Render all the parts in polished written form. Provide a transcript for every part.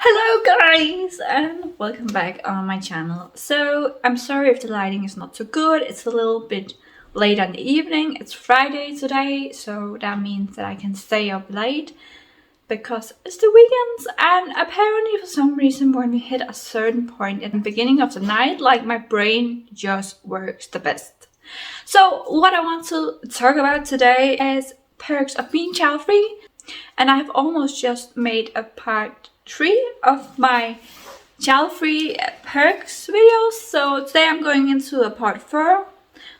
Hello guys and welcome back on my channel. So I'm sorry if the lighting is not so good. It's a little bit late in the evening. It's Friday today, so that means that I can stay up late because it's the weekends, and apparently for some reason when we hit a certain point at the beginning of the night, like my brain just works the best. So what I want to talk about today is perks of being child free, and I've almost just made a part 3 of my child-free perks videos. So today I'm going into a part 4.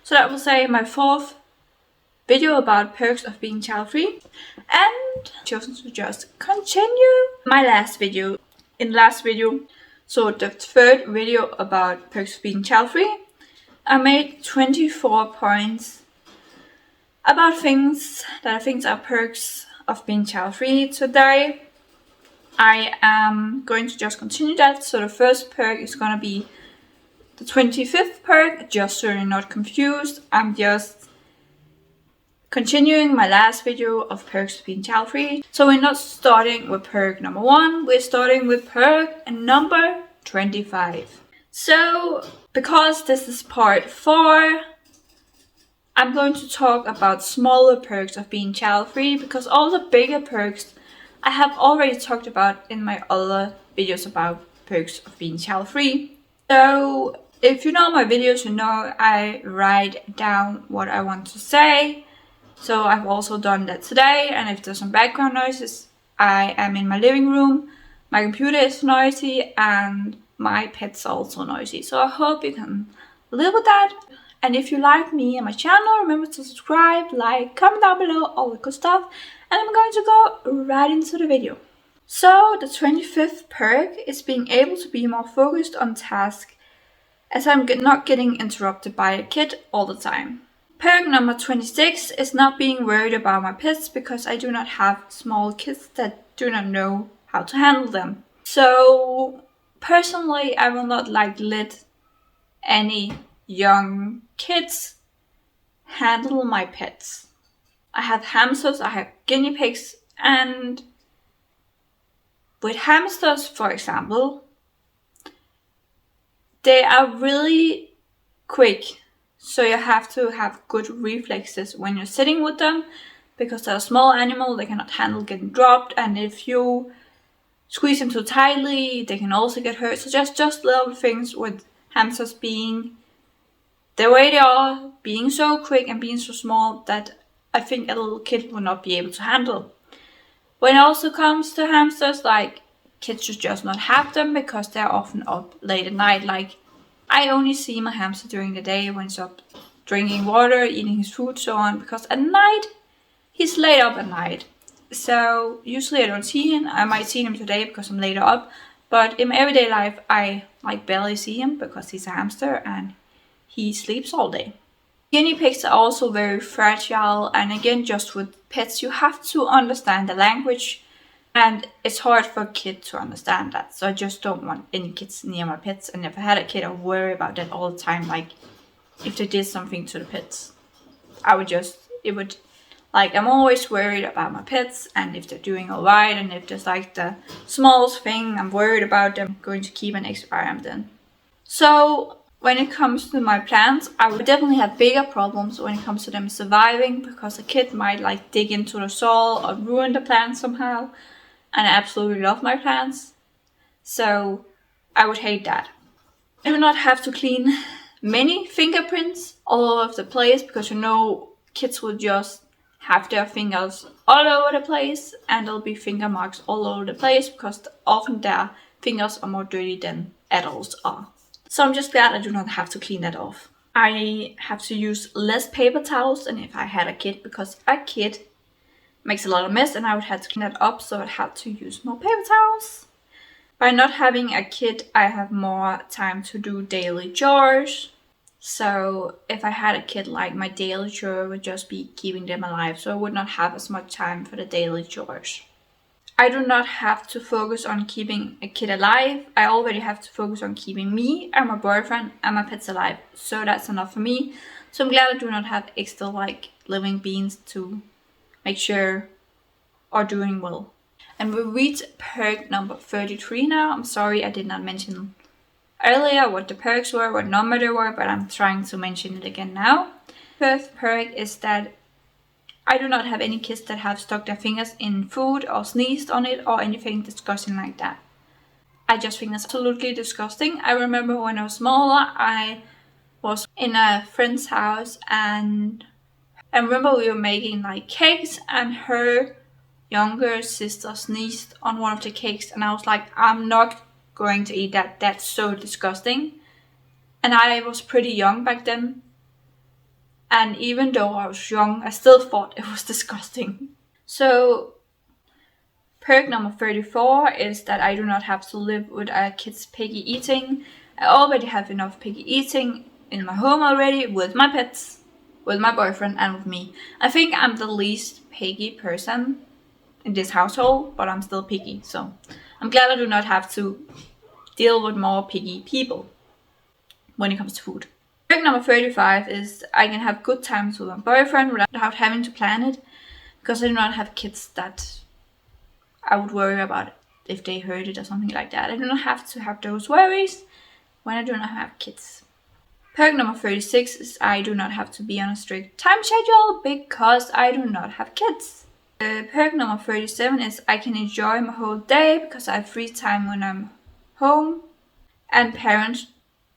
So that will say my 4th video about perks of being child-free. And chosen to just continue my last video. So the 3rd video about perks of being child-free, I made 24 points about things that I think are perks of being child-free. Today I am going to just continue that. So the first perk is going to be the 25th perk, just so you're not confused. I'm just continuing my last video of perks of being child free. So we're not starting with perk number 1, we're starting with perk number 25. So because this is part 4, I'm going to talk about smaller perks of being child free, because all the bigger perks I have already talked about in my other videos about perks of being child free. So if you know my videos, you know I write down what I want to say. So I've also done that today, and if there's some background noises, I am in my living room, my computer is noisy, and my pets are also noisy. So I hope you can live with that. And if you like me and my channel, remember to subscribe, like, comment down below, all the good stuff. And I'm going to go right into the video. So the 25th perk is being able to be more focused on task, as I'm not getting interrupted by a kid all the time. Perk number 26 is not being worried about my pets, because I do not have small kids that do not know how to handle them. So personally, I will not let any young kids handle my pets. I have hamsters, I have guinea pigs, and with hamsters, for example, they are really quick. So you have to have good reflexes when you're sitting with them, because they're a small animal, they cannot handle getting dropped, and if you squeeze them too tightly, they can also get hurt. So just little things with hamsters being the way they are, being so quick and being so small, that I think a little kid will not be able to handle. When it also comes to hamsters, kids should just not have them, because they're often up late at night. I only see my hamster during the day when he's up drinking water, eating his food, so on, because at night he's laid up at night. So usually I don't see him. I might see him today because I'm later up, but in my everyday life I barely see him because he's a hamster and he sleeps all day. Guinea pigs are also very fragile, and again, just with pets, you have to understand the language, and it's hard for a kid to understand that. So I just don't want any kids near my pets, and if I had a kid, I would worry about that all the time. If they did something to the pets, I'm always worried about my pets, and if they're doing alright, and if there's the smallest thing I'm worried about them, I'm going to keep an extra eye on them. So when it comes to my plants, I would definitely have bigger problems when it comes to them surviving, because a kid might dig into the soil or ruin the plant somehow. And I absolutely love my plants, so I would hate that. I do not have to clean many fingerprints all over the place, because kids will just have their fingers all over the place, and there'll be finger marks all over the place, because often their fingers are more dirty than adults are. So I'm just glad I do not have to clean that off. I have to use less paper towels than if I had a kid, because a kid makes a lot of mess and I would have to clean that up, so I'd have to use more paper towels. By not having a kid, I have more time to do daily chores. So if I had a kid, my daily chore would just be keeping them alive, so I would not have as much time for the daily chores. I do not have to focus on keeping a kid alive. I already have to focus on keeping me and my boyfriend and my pets alive. So that's enough for me. So I'm glad I do not have extra living beings to make sure are doing well. And we reached perk number 33 now. I'm sorry I did not mention earlier what the perks were, what number they were, but I'm trying to mention it again now. First perk is that I do not have any kids that have stuck their fingers in food or sneezed on it or anything disgusting like that. I just think that's absolutely disgusting. I remember when I was smaller, I was in a friend's house and I remember we were making like cakes and her younger sister sneezed on one of the cakes and I was like, I'm not going to eat that. That's so disgusting. And I was pretty young back then. And even though I was young, I still thought it was disgusting. So, perk number 34 is that I do not have to live with a kid's picky eating. I already have enough picky eating in my home already with my pets, with my boyfriend and with me. I think I'm the least picky person in this household, but I'm still picky. So, I'm glad I do not have to deal with more picky people when it comes to food. Perk number 35 is I can have good times with my boyfriend without having to plan it, because I do not have kids that I would worry about if they hurt it or something like that. I do not have to have those worries when I do not have kids. Perk number 36 is I do not have to be on a strict time schedule because I do not have kids. Perk number 37 is I can enjoy my whole day because I have free time when I'm home, and parents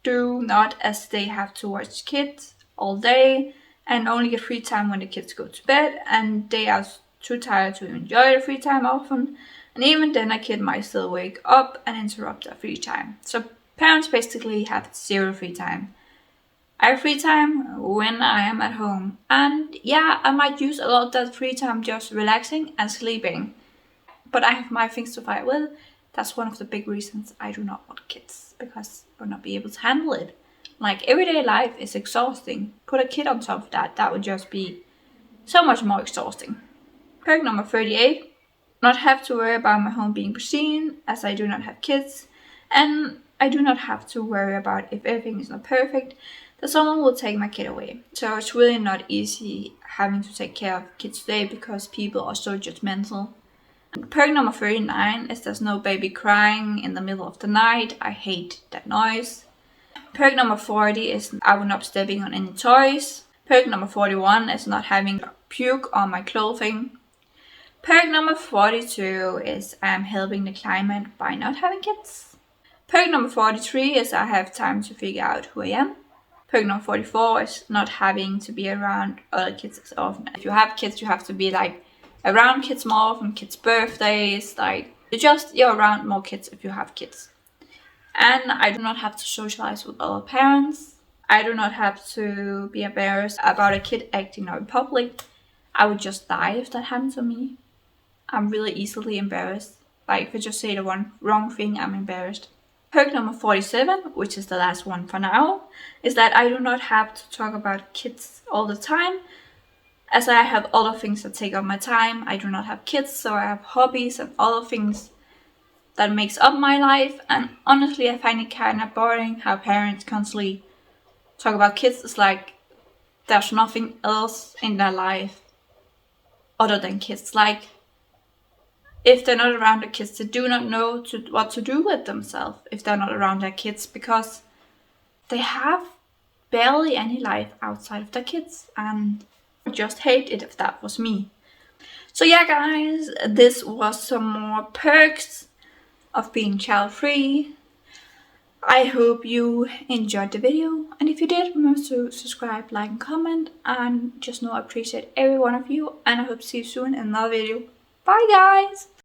do not, as they have to watch kids all day and only get free time when the kids go to bed, and they are too tired to enjoy their free time often, and even then a kid might still wake up and interrupt their free time. So parents basically have zero free time. I have free time when I am at home, and yeah, I might use a lot of that free time just relaxing and sleeping, but I have my things to fight with. That's one of the big reasons I do not want kids, because I will not be able to handle it. Like, everyday life is exhausting. Put a kid on top of that, that would just be so much more exhausting. Perk number 38, not have to worry about my home being pristine, as I do not have kids, and I do not have to worry about if everything is not perfect, that someone will take my kid away. So it's really not easy having to take care of kids today because people are so judgmental. Perk number 39 is there's no baby crying in the middle of the night. I hate that noise. Perk number 40 is I will not be stepping on any toys. Perk number 41 is not having puke on my clothing. Perk number 42 is I am helping the climate by not having kids. Perk number 43 is I have time to figure out who I am. Perk number 44 is not having to be around other kids as often. If you have kids, you have to be like around kids more often, kids' birthdays, like you're around more kids if you have kids. And I do not have to socialize with other parents. I do not have to be embarrassed about a kid acting out in public. I would just die if that happened to me. I'm really easily embarrassed. Like, if I just say the one wrong thing, I'm embarrassed. Perk number 47, which is the last one for now, is that I do not have to talk about kids all the time, as I have other things that take up my time. I do not have kids, so I have hobbies and other things that makes up my life. And honestly, I find it kind of boring how parents constantly talk about kids. It's like there's nothing else in their life other than kids. Like, if they're not around the kids, they do not know what to do with themselves if they're not around their kids, because they have barely any life outside of their kids, and I just hate it if that was me. So yeah, guys, this was some more perks of being child-free. I hope you enjoyed the video, and if you did, remember to subscribe, like and comment, and just know I appreciate every one of you, and I hope to see you soon in another video. Bye guys!